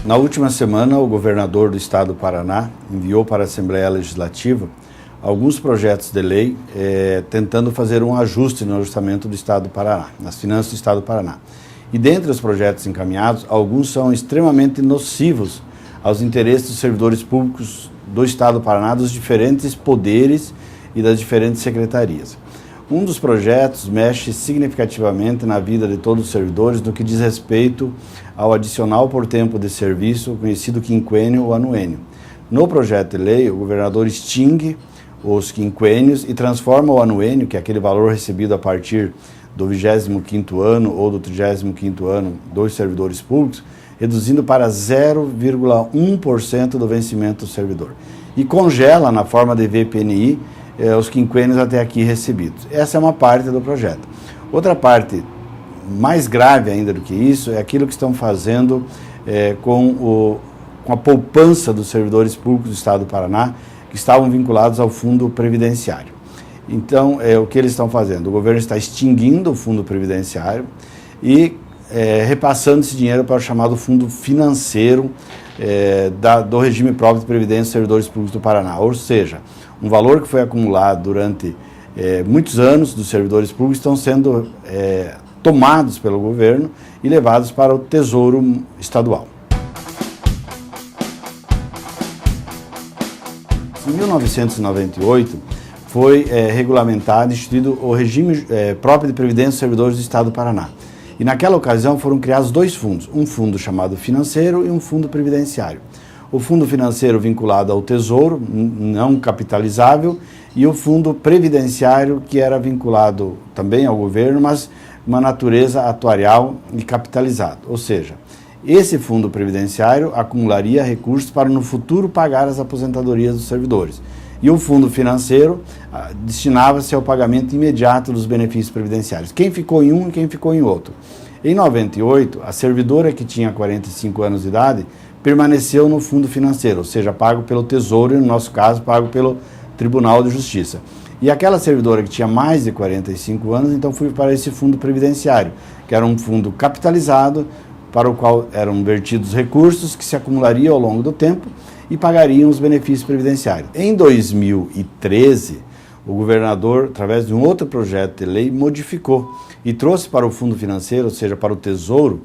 Na última semana, o governador do estado do Paraná enviou para a Assembleia Legislativa alguns projetos de lei tentando fazer um ajuste no orçamento do estado do Paraná, nas finanças do estado do Paraná. E dentre os projetos encaminhados, alguns são extremamente nocivos aos interesses dos servidores públicos do estado do Paraná, dos diferentes poderes e das diferentes secretarias. Um dos projetos mexe significativamente na vida de todos os servidores no que diz respeito ao adicional por tempo de serviço, conhecido quinquênio ou anuênio. No projeto de lei, o governador extingue os quinquênios e transforma o anuênio, que é aquele valor recebido a partir do 25º ano ou do 35º ano dos servidores públicos, reduzindo para 0,1% do vencimento do servidor. E congela, na forma de VPNI, os quinquênios até aqui recebidos. Essa é uma parte do projeto. Outra parte, mais grave ainda do que isso, é aquilo que estão fazendo com a poupança dos servidores públicos do estado do Paraná, que estavam vinculados ao fundo previdenciário. Então, o que eles estão fazendo? O governo está extinguindo o fundo previdenciário e repassando esse dinheiro para o chamado fundo financeiro do regime próprio de previdência dos servidores públicos do Paraná. Ou seja, um valor que foi acumulado durante muitos anos dos servidores públicos estão sendo tomados pelo governo e levados para o Tesouro Estadual. Em 1998, foi regulamentado e instituído o regime próprio de previdência dos servidores do estado do Paraná. E naquela ocasião foram criados dois fundos, um fundo chamado financeiro e um fundo previdenciário. O fundo financeiro vinculado ao Tesouro, não capitalizável, e o fundo previdenciário que era vinculado também ao governo, mas uma natureza atuarial e capitalizado. Ou seja, esse fundo previdenciário acumularia recursos para no futuro pagar as aposentadorias dos servidores. E o fundo financeiro destinava-se ao pagamento imediato dos benefícios previdenciários. Quem ficou em um e quem ficou em outro. Em 98, a servidora que tinha 45 anos de idade permaneceu no fundo financeiro, ou seja, pago pelo Tesouro e, no nosso caso, pago pelo Tribunal de Justiça. E aquela servidora que tinha mais de 45 anos, então foi para esse fundo previdenciário, que era um fundo capitalizado, para o qual eram vertidos recursos que se acumulariam ao longo do tempo e pagariam os benefícios previdenciários. Em 2013, o governador, através de um outro projeto de lei, modificou e trouxe para o fundo financeiro, ou seja, para o Tesouro,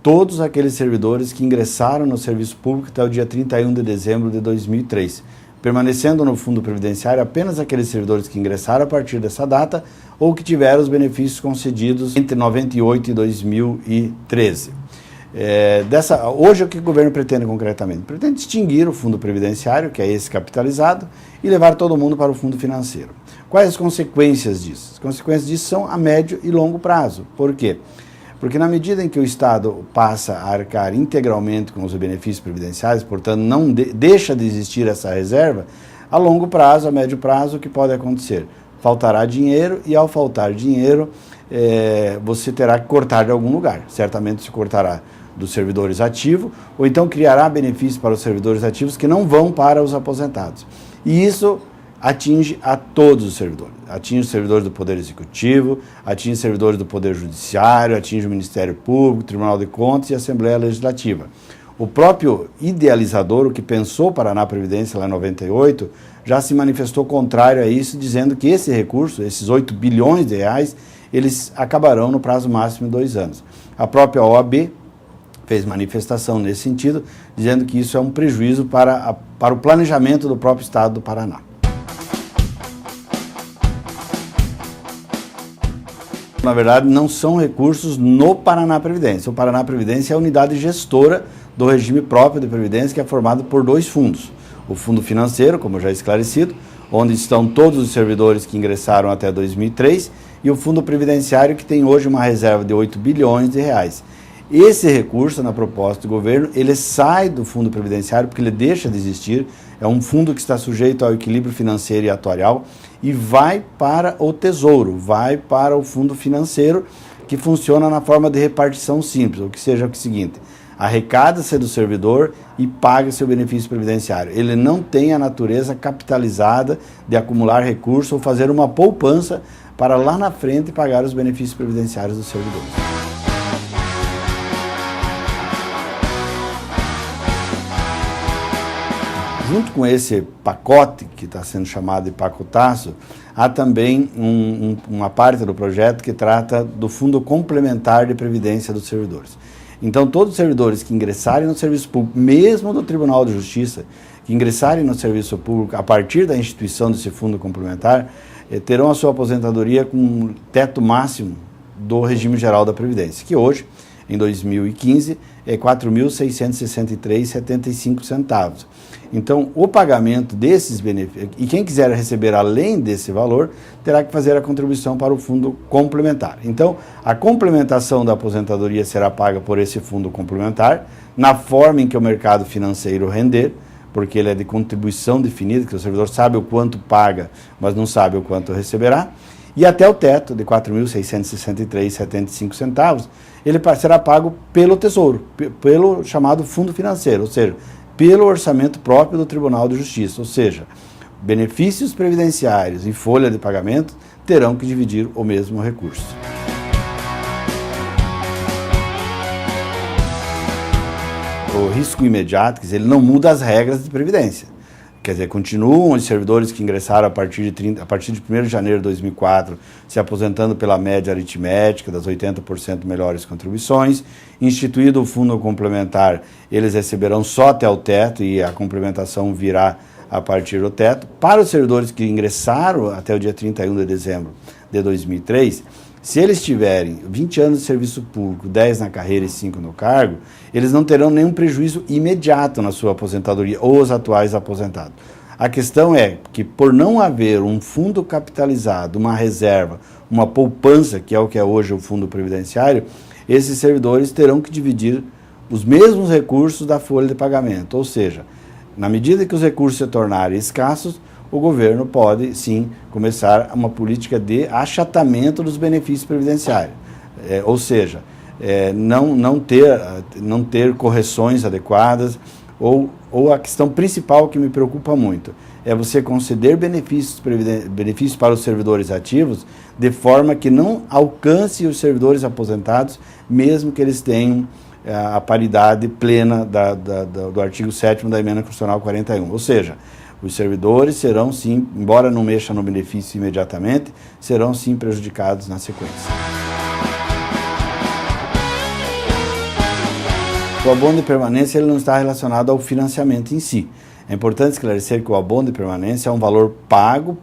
todos aqueles servidores que ingressaram no serviço público até o dia 31 de dezembro de 2003, permanecendo no fundo previdenciário apenas aqueles servidores que ingressaram a partir dessa data ou que tiveram os benefícios concedidos entre 98 e 2013. Hoje, o que o governo pretende concretamente? Pretende extinguir o fundo previdenciário, que é esse capitalizado, e levar todo mundo para o fundo financeiro. Quais as consequências disso? As consequências disso são a médio e longo prazo. Por quê? Porque na medida em que o Estado passa a arcar integralmente com os benefícios previdenciários, portanto não deixa de existir essa reserva, a longo prazo, a médio prazo, o que pode acontecer? Faltará dinheiro e, ao faltar dinheiro, você terá que cortar de algum lugar. Certamente se cortará dos servidores ativos, ou então criará benefícios para os servidores ativos que não vão para os aposentados. E isso atinge a todos os servidores. Atinge os servidores do Poder Executivo, atinge os servidores do Poder Judiciário, atinge o Ministério Público, Tribunal de Contas e a Assembleia Legislativa. O próprio idealizador, o que pensou o Paraná Previdência lá em 98, já se manifestou contrário a isso, dizendo que esse recurso, esses 8 bilhões de reais, eles acabarão no prazo máximo de 2 anos. A própria OAB fez manifestação nesse sentido, dizendo que isso é um prejuízo para o planejamento do próprio Estado do Paraná. Na verdade, não são recursos no Paraná Previdência. O Paraná Previdência é a unidade gestora do regime próprio de Previdência, que é formado por 2 fundos. O fundo financeiro, como já esclarecido, onde estão todos os servidores que ingressaram até 2003, e o fundo previdenciário, que tem hoje uma reserva de 8 bilhões de reais. Esse recurso, na proposta do governo, ele sai do fundo previdenciário porque ele deixa de existir, é um fundo que está sujeito ao equilíbrio financeiro e atuarial e vai para o Tesouro, vai para o fundo financeiro, que funciona na forma de repartição simples, ou que seja o seguinte: arrecada-se do servidor e paga seu benefício previdenciário. Ele não tem a natureza capitalizada de acumular recursos ou fazer uma poupança para lá na frente pagar os benefícios previdenciários dos servidores. junto com esse pacote, que está sendo chamado de pacotaço, há também uma parte do projeto que trata do Fundo Complementar de Previdência dos servidores. Então, todos os servidores que ingressarem no serviço público, mesmo do Tribunal de Justiça, que ingressarem no serviço público a partir da instituição desse fundo complementar, terão a sua aposentadoria com um teto máximo do regime geral da Previdência, que hoje, em 2015, é R$ 4.663,75. Então, o pagamento desses benefícios, e quem quiser receber além desse valor, terá que fazer a contribuição para o fundo complementar. Então, a complementação da aposentadoria será paga por esse fundo complementar, na forma em que o mercado financeiro render, porque ele é de contribuição definida, que o servidor sabe o quanto paga, mas não sabe o quanto receberá, e até o teto de R$ 4.663,75, ele será pago pelo Tesouro, pelo chamado fundo financeiro, ou seja, pelo orçamento próprio do Tribunal de Justiça, ou seja, benefícios previdenciários e folha de pagamento terão que dividir o mesmo recurso. O risco imediato, quer dizer, ele não muda as regras de previdência. Quer dizer, continuam os servidores que ingressaram a partir de 1º de janeiro de 2004 se aposentando pela média aritmética das 80% melhores contribuições. Instituído o fundo complementar, eles receberão só até o teto e a complementação virá a partir do teto. Para os servidores que ingressaram até o dia 31 de dezembro de 2003, se eles tiverem 20 anos de serviço público, 10 na carreira e 5 no cargo, eles não terão nenhum prejuízo imediato na sua aposentadoria, ou os atuais aposentados. A questão é que, por não haver um fundo capitalizado, uma reserva, uma poupança, que é o que é hoje o fundo previdenciário, esses servidores terão que dividir os mesmos recursos da folha de pagamento. Ou seja, na medida que os recursos se tornarem escassos, o governo pode, sim, começar uma política de achatamento dos benefícios previdenciários. Ou seja, não ter correções adequadas, ou a questão principal que me preocupa muito, é você conceder benefícios para os servidores ativos de forma que não alcance os servidores aposentados, mesmo que eles tenham a paridade plena do artigo 7º da Emenda Constitucional 41. Ou seja, os servidores serão sim, embora não mexa no benefício imediatamente, serão sim prejudicados na sequência. O abono de permanência ele não está relacionado ao financiamento em si. É importante esclarecer que o abono de permanência é um valor pago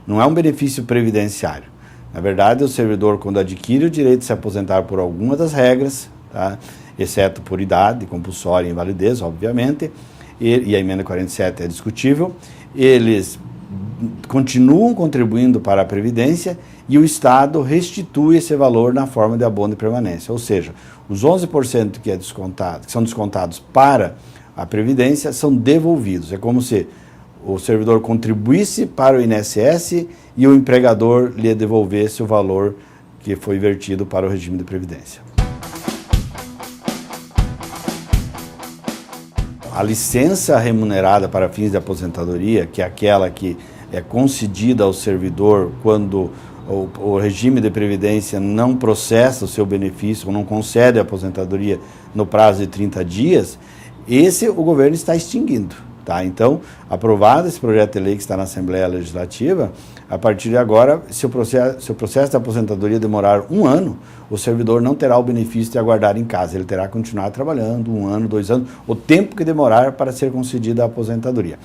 não é um benefício previdenciário. Na verdade, o servidor, quando adquire o direito de se aposentar por alguma das regras, tá? Exceto por idade, compulsória e invalidez, obviamente, e a emenda 47 é discutível, eles continuam contribuindo para a Previdência e o Estado restitui esse valor na forma de abono de permanência. Ou seja, os 11% que são descontados para a Previdência são devolvidos. É como se o servidor contribuísse para o INSS e o empregador lhe devolvesse o valor que foi vertido para o regime de Previdência. A licença remunerada para fins de aposentadoria, que é aquela que é concedida ao servidor quando o regime de previdência não processa o seu benefício ou não concede a aposentadoria no prazo de 30 dias, esse o governo está extinguindo. Tá? Então, aprovado esse projeto de lei que está na Assembleia Legislativa, a partir de agora, se o processo de aposentadoria demorar 1 ano, o servidor não terá o benefício de aguardar em casa, ele terá que continuar trabalhando 1 ano, 2 anos, o tempo que demorar para ser concedida a aposentadoria.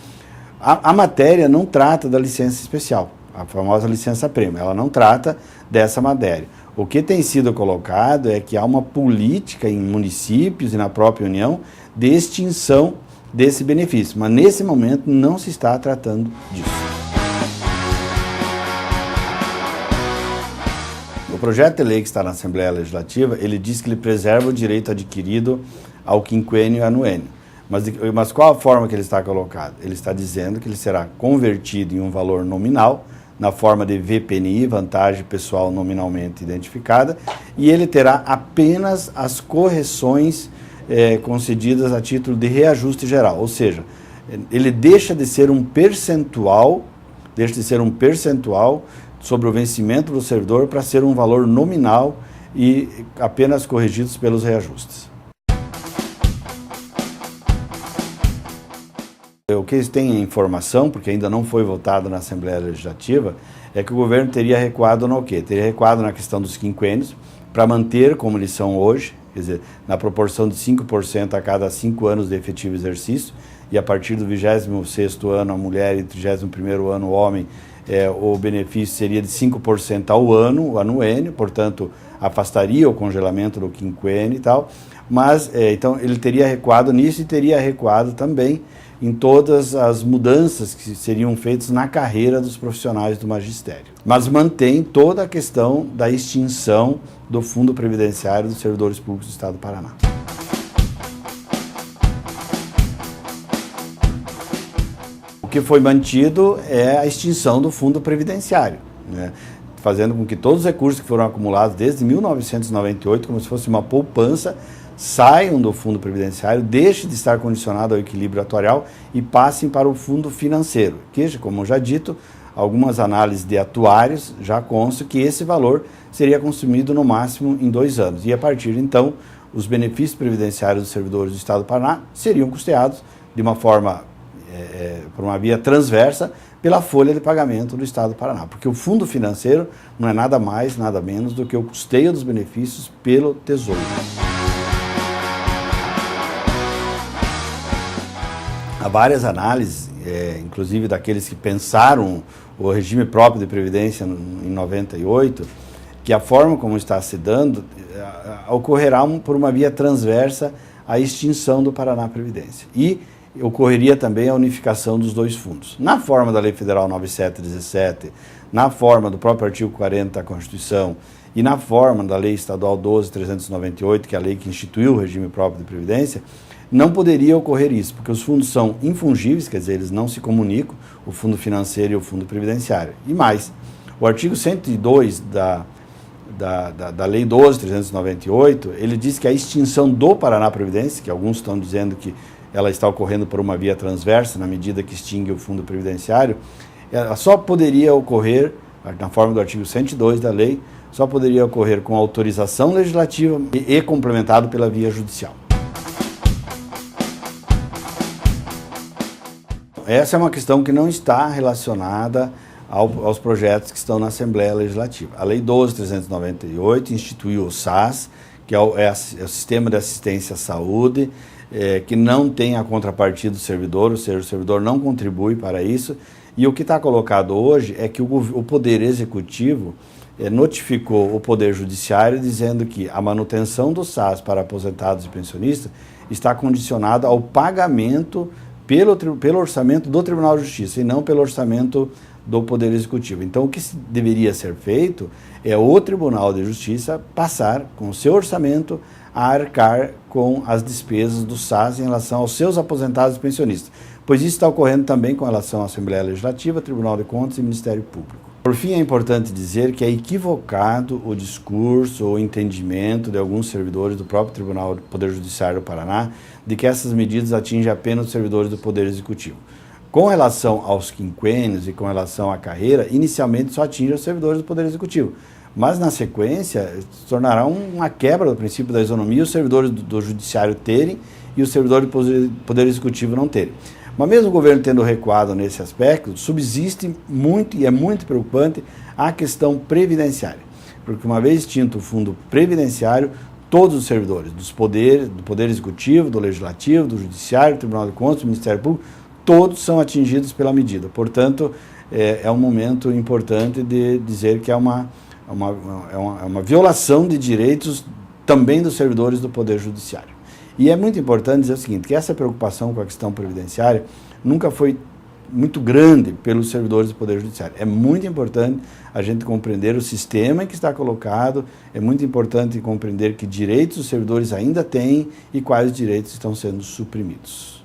A matéria não trata da licença especial, a famosa licença prêmio, ela não trata dessa matéria. O que tem sido colocado é que há uma política em municípios e na própria União de extinção desse benefício, mas nesse momento não se está tratando disso. O projeto de lei que está na Assembleia Legislativa, ele diz que ele preserva o direito adquirido ao quinquênio e anuênio. Mas qual a forma que ele está colocado? Ele está dizendo que ele será convertido em um valor nominal, na forma de VPNI, vantagem pessoal nominalmente identificada, e ele terá apenas as correções concedidas a título de reajuste geral, ou seja, ele deixa de ser um percentual sobre o vencimento do servidor para ser um valor nominal e apenas corrigidos pelos reajustes. O que eles têm informação, porque ainda não foi votado na Assembleia Legislativa, é que o governo teria recuado no quê? Teria recuado na questão dos quinquênios, para manter como eles são hoje, quer dizer, na proporção de 5% a cada 5 anos de efetivo exercício, e a partir do 26º ano a mulher e 31º ano o homem, o benefício seria de 5% ao ano, o anuênio, portanto, afastaria o congelamento do quinquênio e tal, mas, então, ele teria recuado nisso e teria recuado também em todas as mudanças que seriam feitas na carreira dos profissionais do magistério. Mas mantém toda a questão da extinção do Fundo Previdenciário dos Servidores Públicos do Estado do Paraná. O que foi mantido é a extinção do Fundo Previdenciário, né? Fazendo com que todos os recursos que foram acumulados desde 1998, como se fosse uma poupança, saiam do fundo previdenciário, deixem de estar condicionado ao equilíbrio atuarial e passem para o fundo financeiro, que, como já dito, algumas análises de atuários já constam que esse valor seria consumido no máximo em 2 anos. E a partir de então, os benefícios previdenciários dos servidores do Estado do Paraná seriam custeados de uma forma, por uma via transversa, pela folha de pagamento do Estado do Paraná. Porque o fundo financeiro não é nada mais, nada menos do que o custeio dos benefícios pelo Tesouro. Há várias análises, inclusive daqueles que pensaram o regime próprio de previdência em 98, que a forma como está se dando ocorrerá por uma via transversa a extinção do Paraná Previdência. E ocorreria também a unificação dos 2 fundos. Na forma da Lei Federal 9717, na forma do próprio artigo 40 da Constituição e na forma da Lei Estadual 12.398, que é a lei que instituiu o regime próprio de previdência, não poderia ocorrer isso, porque os fundos são infungíveis, quer dizer, eles não se comunicam, o fundo financeiro e o fundo previdenciário. E mais, o artigo 102 da Lei 12.398, ele diz que a extinção do Paraná Previdência, que alguns estão dizendo que ela está ocorrendo por uma via transversa, na medida que extingue o fundo previdenciário, ela só poderia ocorrer, na forma do artigo 102 da lei, só poderia ocorrer com autorização legislativa e complementado pela via judicial. Essa é uma questão que não está relacionada aos projetos que estão na Assembleia Legislativa. A Lei 12.398 instituiu o SAS, que é o Sistema de Assistência à Saúde, que não tem a contrapartida do servidor, ou seja, o servidor não contribui para isso. E o que está colocado hoje é que o Poder Executivo notificou o Poder Judiciário dizendo que a manutenção do SAS para aposentados e pensionistas está condicionada ao pagamento pelo orçamento do Tribunal de Justiça e não pelo orçamento do Poder Executivo. Então, o que deveria ser feito é o Tribunal de Justiça passar com o seu orçamento a arcar com as despesas do SAS em relação aos seus aposentados e pensionistas, pois isso está ocorrendo também com relação à Assembleia Legislativa, Tribunal de Contas e Ministério Público. Por fim, é importante dizer que é equivocado o discurso ou entendimento de alguns servidores do próprio Tribunal do Poder Judiciário do Paraná de que essas medidas atingem apenas os servidores do Poder Executivo. Com relação aos quinquênios e com relação à carreira, inicialmente só atinge os servidores do Poder Executivo, mas na sequência se tornará uma quebra do princípio da isonomia os servidores do Judiciário terem e os servidores do Poder Executivo não terem. Mas mesmo o governo tendo recuado nesse aspecto, subsiste muito e é muito preocupante a questão previdenciária. Porque uma vez extinto o fundo previdenciário, todos os servidores do Poder Executivo, do Legislativo, do Judiciário, do Tribunal de Contas, do Ministério Público, todos são atingidos pela medida. Portanto, é um momento importante de dizer que é uma violação de direitos também dos servidores do Poder Judiciário. E é muito importante dizer o seguinte, que essa preocupação com a questão previdenciária nunca foi muito grande pelos servidores do Poder Judiciário. É muito importante a gente compreender o sistema em que está colocado, é muito importante compreender que direitos os servidores ainda têm e quais direitos estão sendo suprimidos.